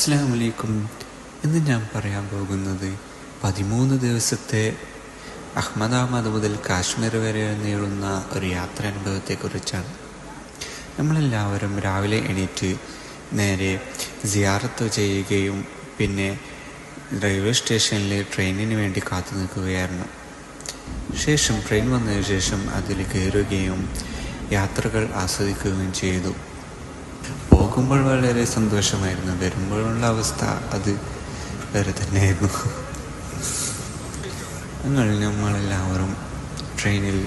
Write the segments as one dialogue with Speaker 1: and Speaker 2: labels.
Speaker 1: അസ്സലാമു അലൈക്കും. ഇന്ന് ഞാൻ പറയാൻ പോകുന്നത് 13 ദിവസത്തെ അഹമ്മദാബാദ് മുതൽ കാശ്മീർ വരെ നീളുന്ന ഒരു യാത്രാനുഭവത്തെക്കുറിച്ചാണ്. നമ്മളെല്ലാവരും രാവിലെ എണീറ്റ് നേരെ സിയാറത്ത് ചെയ്യുകയും പിന്നെ റെയിൽവേ സ്റ്റേഷനിൽ ട്രെയിനിന് വേണ്ടി കാത്തു നിൽക്കുകയായിരുന്നു. ശേഷം ട്രെയിൻ വന്നതിന് ശേഷം അതിൽ കയറുകയും യാത്രകൾ ആസ്വദിക്കുകയും ചെയ്തു. പോകുമ്പോൾ വളരെ സന്തോഷമായിരുന്നു, വരുമ്പോഴുള്ള അവസ്ഥ അത് വേറെ തന്നെയായിരുന്നു. നമ്മളെല്ലാവരും ട്രെയിനിൽ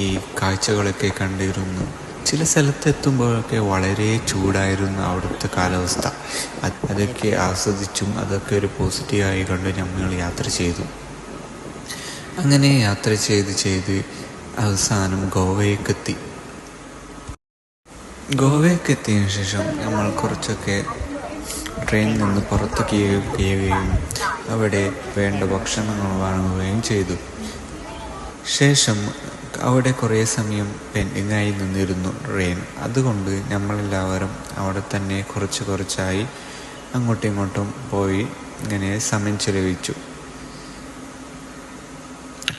Speaker 1: ഈ കാഴ്ചകളൊക്കെ കണ്ടിരുന്നു. ചില സ്ഥലത്തെത്തുമ്പോഴൊക്കെ വളരെ ചൂടായിരുന്നു അവിടുത്തെ കാലാവസ്ഥ. അതൊക്കെ ആസ്വദിച്ചും അതൊക്കെ ഒരു പോസിറ്റീവായി കണ്ട് നമ്മൾ യാത്ര ചെയ്തു. അങ്ങനെ യാത്ര ചെയ്ത് അവസാനം ഗോവയ്ക്ക് എത്തിയതിനു ശേഷം നമ്മൾ കുറച്ചൊക്കെ ട്രെയിനിൽ നിന്ന് പുറത്തേക്കുകയും അവിടെ വേണ്ട ഭക്ഷണങ്ങൾ വാങ്ങുകയും ചെയ്തു. ശേഷം അവിടെ കുറേ സമയം പെൻഡിങ്ങായി നിന്നിരുന്നു ട്രെയിൻ. അതുകൊണ്ട് നമ്മളെല്ലാവരും അവിടെ തന്നെ കുറച്ചായി അങ്ങോട്ടും ഇങ്ങോട്ടും പോയി ഇങ്ങനെ സമയം ചെലവഴിച്ചു.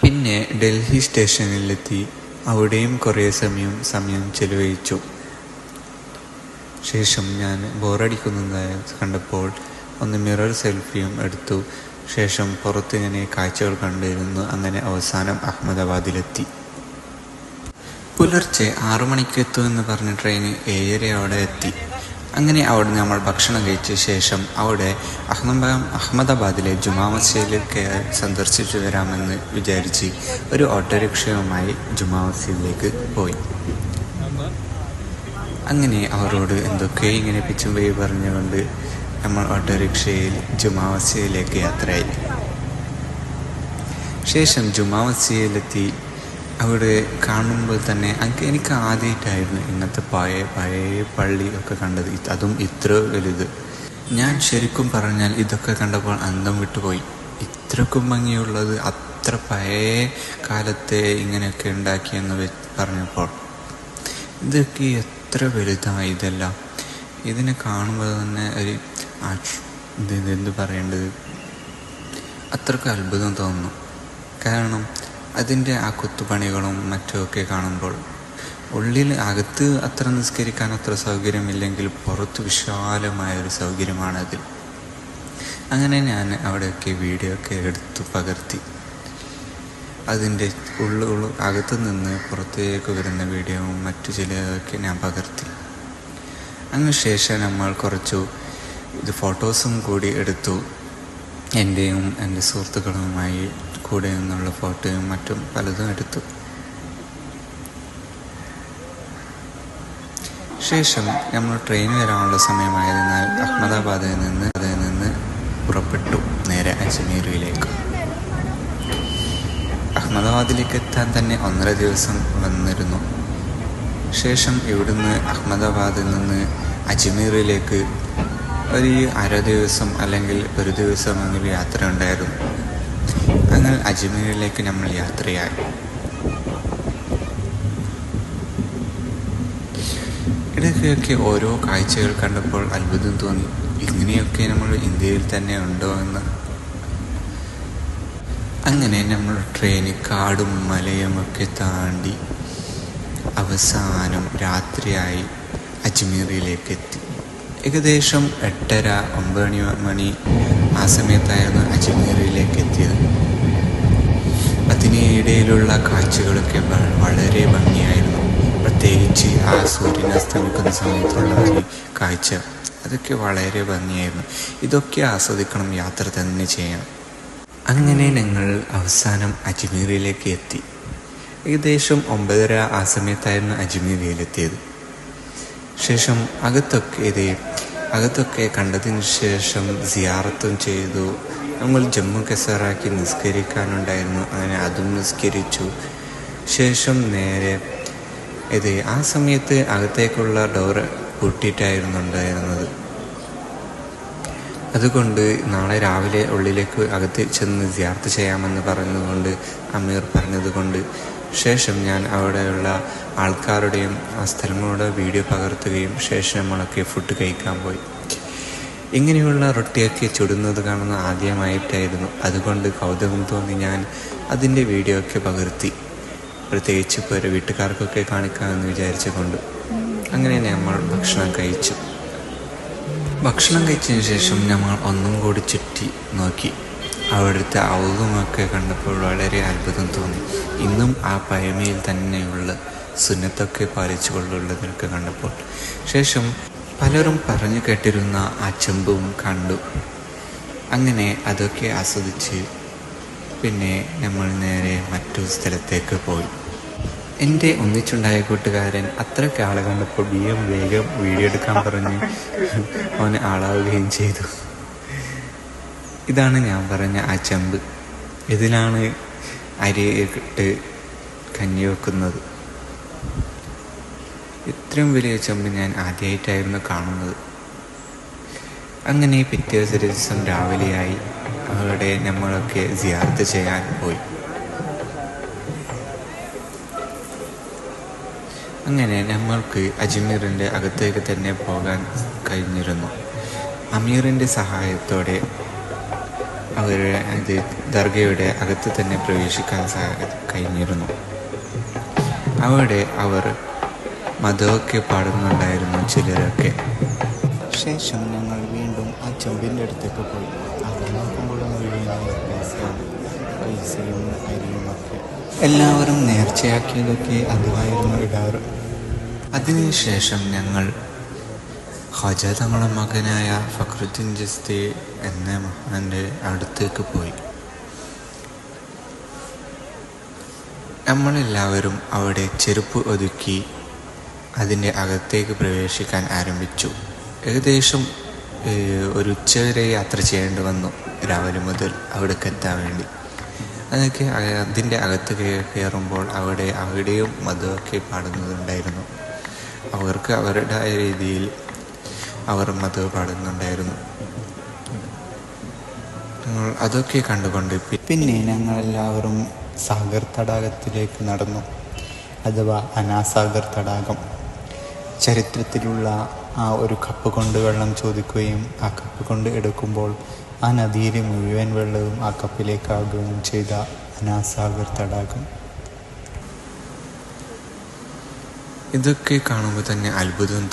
Speaker 1: പിന്നെ ഡൽഹി സ്റ്റേഷനിലെത്തി അവിടെയും കുറേ സമയം ചെലവഴിച്ചു. ശേഷം ഞാൻ ബോറടിക്കുന്നതായി കണ്ടപ്പോൾ ഒന്ന് മിറർ സെൽഫിയും എടുത്തു. ശേഷം പുറത്തിങ്ങനെ കാഴ്ചകൾ കണ്ടിരുന്നു. അങ്ങനെ അവസാനം അഹമ്മദാബാദിലെത്തി. പുലർച്ചെ 6 മണിക്ക് എത്തുമെന്ന് പറഞ്ഞ ട്രെയിൻ 7:30 അവിടെ എത്തി. അങ്ങനെ അവിടെ നമ്മൾ ഭക്ഷണം കഴിച്ച ശേഷം അവിടെ അഹമ്മദാബാദിലെ ജുമാ മസ്ജിദിലേക്ക് സന്ദർശിച്ചു വരാമെന്ന് വിചാരിച്ച് ഒരു ഓട്ടോറിക്ഷയുമായി ജുമാ മസ്ജിദിലേക്ക് പോയി. അങ്ങനെ അവരോട് എന്തൊക്കെ ഇങ്ങനെ പിച്ചും പോയി പറഞ്ഞുകൊണ്ട് നമ്മൾ ഓട്ടോറിക്ഷയിൽ ജുമാ മസ്ജിദിലേക്ക് യാത്രയായി. ശേഷം ജുമാ മസ്ജിദിലെത്തി. അവിടെ കാണുമ്പോൾ തന്നെ എനിക്ക് ആദ്യമായിട്ടായിരുന്നു ഇങ്ങനത്തെ പഴയ പള്ളി ഒക്കെ കണ്ടത്, അതും ഇത്ര വലുത്. ഞാൻ ശരിക്കും പറഞ്ഞാൽ ഇതൊക്കെ കണ്ടപ്പോൾ അന്തം വിട്ടുപോയി. ഇത്രക്കും ഭംഗിയുള്ളത്, അത്ര പഴയ കാലത്തെ ഇങ്ങനെയൊക്കെ ഉണ്ടാക്കിയെന്ന് പറഞ്ഞപ്പോൾ ഇതൊക്കെ എത്ര വലുതാണ് ഇതെല്ലാം. ഇതിനെ കാണുമ്പോൾ തന്നെ ഒരു എന്ത് പറയേണ്ടത്, അത്രയ്ക്ക് അത്ഭുതം തോന്നുന്നു. കാരണം അതിൻ്റെ ആ കൊത്തുപണികളും മറ്റുമൊക്കെ കാണുമ്പോൾ അകത്ത് അത്ര നിസ്കരിക്കാൻ അത്ര സൗകര്യമില്ലെങ്കിൽ പുറത്ത് വിശാലമായൊരു സൗകര്യമാണതിൽ. അങ്ങനെ ഞാൻ അവിടെയൊക്കെ വീഡിയോ ഒക്കെ എടുത്തു പകർത്തി. അതിൻ്റെ അകത്തു നിന്ന് പുറത്തേക്ക് വരുന്ന വീഡിയോയും മറ്റു ചിലതൊക്കെ ഞാൻ പകർത്തി. അതിനുശേഷം നമ്മൾ കുറച്ചു ഫോട്ടോസും കൂടി എടുത്തു. എൻ്റെയും എൻ്റെ സുഹൃത്തുക്കളുമായി കൂടെ നിന്നുള്ള ഫോട്ടോയും മറ്റും പലതും എടുത്തു. ശേഷം നമ്മൾ ട്രെയിൻ വരാനുള്ള സമയമായതിനാൽ അഹമ്മദാബാദിൽ നിന്ന് പുറപ്പെട്ടു നേരെ അജ്മീറിലേക്ക്. അഹമ്മദാബാദിലേക്ക് എത്താൻ തന്നെ 1.5 ദിവസം വന്നിരുന്നു. ശേഷം ഇവിടുന്ന് അഹമ്മദാബാദിൽ നിന്ന് അജ്മീറിലേക്ക് ഒരു 1/2 ദിവസം അല്ലെങ്കിൽ 1 ദിവസം അങ്ങനെ യാത്ര ഉണ്ടായിരുന്നു. അങ്ങനെ അജ്മീറിലേക്ക് നമ്മൾ യാത്രയായി. ഇടയ്ക്കൊക്കെ ഓരോ കാഴ്ചകൾ കണ്ടപ്പോൾ അത്ഭുതം തോന്നി. ഇങ്ങനെയൊക്കെ നമ്മൾ ഇന്ത്യയിൽ തന്നെ ഉണ്ടോ എന്ന്. അങ്ങനെ നമ്മൾ ട്രെയിന് കാടും മലയും ഒക്കെ താണ്ടി അവസാനം രാത്രിയായി അജ്മീറിലേക്ക് എത്തി. ഏകദേശം 8:30-9 മണി ആ സമയത്തായിരുന്നു അജ്മീറിലേക്ക് എത്തിയത്. അതിനിടയിലുള്ള കാഴ്ചകളൊക്കെ വളരെ ഭംഗിയായിരുന്നു. പ്രത്യേകിച്ച് ആ സൂര്യൻ അസ്തമിക്കുന്ന സമയത്തുള്ള ഒരു കാഴ്ച, അതൊക്കെ വളരെ ഭംഗിയായിരുന്നു. ഇതൊക്കെ ആസ്വദിക്കണം, യാത്ര തന്നെ ചെയ്യണം. അങ്ങനെ ഞങ്ങൾ അവസാനം അജ്മീറിലേക്ക് എത്തി. ഏകദേശം 9:30 ആ സമയത്തായിരുന്നു അജ്മീറിലെത്തിയത്. ശേഷം അകത്തൊക്കെ കണ്ടതിന് ശേഷം സിയാറത്തും ചെയ്തു. നമ്മൾ ജമ്മു കസറാക്കി നിസ്കരിക്കാനുണ്ടായിരുന്നു, അങ്ങനെ അതും നിസ്കരിച്ചു. ശേഷം നേരെ ആ സമയത്ത് അകത്തേക്കുള്ള ഡോറ് പൂട്ടിയിട്ടായിരുന്നു ഉണ്ടായിരുന്നത്. അതുകൊണ്ട് നാളെ രാവിലെ ഉള്ളിലേക്ക് അകത്ത് ചെന്ന് സിയാറത്ത് ചെയ്യാമെന്ന് പറഞ്ഞതുകൊണ്ട് അമീർ പറഞ്ഞതുകൊണ്ട് ശേഷം ഞാൻ അവിടെയുള്ള ആൾക്കാരുടെയും ആ സ്ഥലങ്ങളുടെ വീഡിയോ പകർത്തുകയും ശേഷം നമ്മളൊക്കെ ഫുഡ് കഴിക്കാൻ പോയി. ഇങ്ങനെയുള്ള റൊട്ടിയൊക്കെ ചുടുന്നത് കാണുന്നത് ആദ്യമായിട്ടായിരുന്നു. അതുകൊണ്ട് കൗതുകം തോന്നി ഞാൻ അതിൻ്റെ വീഡിയോ ഒക്കെ പകർത്തി, പ്രത്യേകിച്ച് ഇപ്പോൾ ഒരു വീട്ടുകാർക്കൊക്കെ കാണിക്കാമെന്ന് വിചാരിച്ചുകൊണ്ട്. അങ്ങനെ നമ്മൾ ഭക്ഷണം കഴിച്ചു. ഭക്ഷണം കഴിച്ചതിന് ശേഷം ഞങ്ങൾ ഒന്നും കൂടി ചുറ്റി നോക്കി. അവിടുത്തെ ഔദുമൊക്കെ കണ്ടപ്പോൾ വളരെ അത്ഭുതം തോന്നി. ഇന്നും ആ പഴമയിൽ തന്നെയുള്ള സുന്നത്തൊക്കെ പാലിച്ചു കൊണ്ടുള്ളതൊക്കെ കണ്ടപ്പോൾ. ശേഷം പലരും പറഞ്ഞു കേട്ടിരുന്ന ആ ചെമ്പും കണ്ടു. അങ്ങനെ അതൊക്കെ ആസ്വദിച്ച് പിന്നെ നമ്മൾ നേരെ മറ്റു സ്ഥലത്തേക്ക് പോയി. എൻ്റെ ഒന്നിച്ചുണ്ടായ കൂട്ടുകാരൻ അത്രയ്ക്ക് ആളെ കണ്ടപ്പോൾ വേഗം വീഡിയോ എടുക്കാൻ പറഞ്ഞ് അവന് ആളാവുകയും ചെയ്തു. ഇതാണ് ഞാൻ പറഞ്ഞ ആ ചെമ്പ്. ഇതിലാണ് അരി ഇട്ട് കഞ്ഞി വെക്കുന്നത്. ഇത്രയും വലിയ ചെമ്പ് ഞാൻ ആദ്യമായിട്ടായിരുന്നു കാണുന്നത്. അങ്ങനെ പിറ്റേ ദിവസം രാവിലെയായി. അവിടെ നമ്മളൊക്കെ സിയാറത്ത് ചെയ്യാൻ പോയി. അങ്ങനെ നമ്മൾക്ക് അജ്മീറിൻ്റെ അകത്തേക്ക് തന്നെ പോകാൻ കഴിഞ്ഞിരുന്നു. അമീറിൻ്റെ സഹായത്തോടെ അവരുടെ ദർഗയുടെ അകത്ത് തന്നെ പ്രവേശിക്കാൻ കഴിഞ്ഞിരുന്നു. അവിടെ അവർ മതമൊക്കെ പാടുന്നുണ്ടായിരുന്നു ചിലരൊക്കെ. ശേഷം ഞങ്ങൾ വീണ്ടും ആ ചെമ്പിൻ്റെ അടുത്തേക്ക് പോയി. അവിടെ നോക്കുമ്പോൾ പൈസയും അരിയുമൊക്കെ എല്ലാവരും നേർച്ചയാക്കിയതൊക്കെ അതുവായിരുന്നു ഇടാറ്. അതിനുശേഷം ഞങ്ങൾ ഖവാജ തങ്ങളുടെ മകനായ ഫഖറുദ്ദീൻ ചിസ്തി എന്ന മഹാൻ്റെ അടുത്തേക്ക് പോയി. നമ്മളെല്ലാവരും അവിടെ ചെരുപ്പ് ഒതുക്കി അതിൻ്റെ അകത്തേക്ക് പ്രവേശിക്കാൻ ആരംഭിച്ചു. ഏകദേശം ഒരു ഉച്ചവരെ യാത്ര ചെയ്യേണ്ടി വന്നു, രാവിലെ മുതൽ അവിടേക്ക് എത്താൻ വേണ്ടി. അതൊക്കെ അതിൻ്റെ അകത്ത് കയറുമ്പോൾ അവിടെയും മതമൊക്കെ പാടുന്നുണ്ടായിരുന്നു. അവർക്ക് അവരുടേതായ രീതിയിൽ അവർ മതം പാടുന്നുണ്ടായിരുന്നു. ഞങ്ങൾ അതൊക്കെ കണ്ടുകൊണ്ട് പിന്നെ ഞങ്ങളെല്ലാവരും സാഗർ തടാകത്തിലേക്ക് നടന്നു, അഥവാ അനാസാഗർ തടാകം. ചരിത്രത്തിലുള്ള ആ ഒരു കപ്പ് കൊണ്ട് വെള്ളം ചോദിക്കുകയും ആ കപ്പ് കൊണ്ട് എടുക്കുമ്പോൾ ആ നദിയിലെ മുഴുവൻ വെള്ളവും ആ കപ്പിലേക്കാകുകയും ചെയ്ത അനാസാഗർ തടാകം. ഇതൊക്കെ കാണുമ്പോൾ തന്നെ അത്ഭുതം